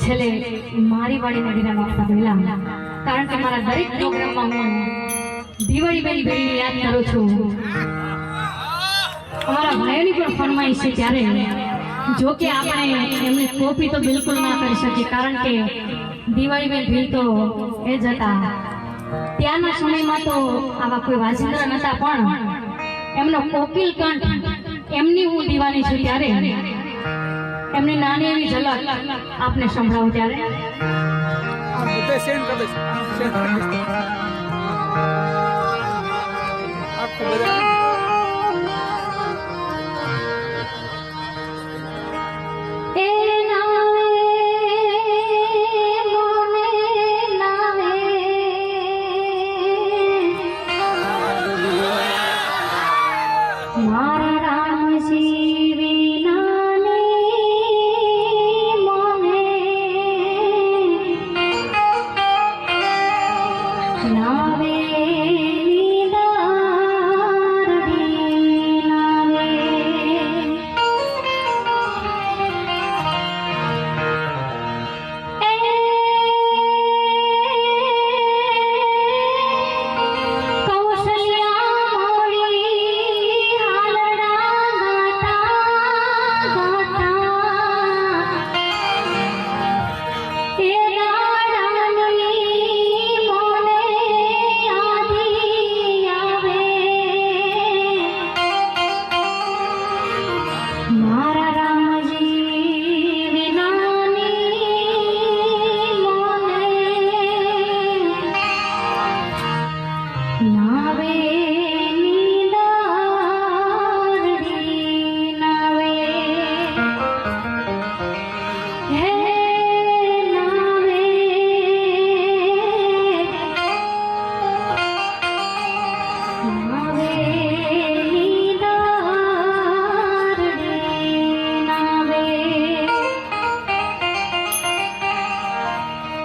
છેલ્લે મારી વાડીને વિરામ આપતા પહેલા, કારણ કે મારા દરેક પ્રોગ્રામમાં હું દિવાળી બેન બેનને યાદ કરું છું. અમારા ભાઈઓની પણ ફરમાઈશ છે ત્યારે, જો કે આપણે એમની કોપી તો બિલકુલ ના કરી શકીએ, કારણ કે દિવાળી બેન ભીલ તો એ જ હતા. ત્યાંના સમયમાં તો આવા કોઈ વાજિંદ્રા નતા, પણ એમનો કોકિલ કંઠ એમની હું દીવાની છું ત્યારે એમની નાની એવી ઝલક આપને સંભળાવું ત્યારે.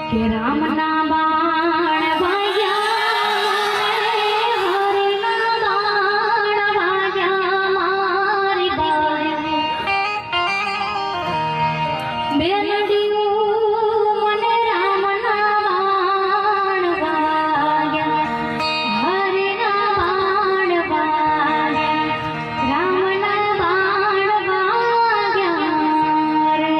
કે રામના બાણ વાગ્યા, હરિના બાણ વાગ્યા, મારી બાય બેલડીયું મને રામના બાણ વાગ્યા, હરિના બાણ વાગ્યા, રામના બાણ વાગ્યા રે.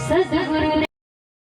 સદગુરુ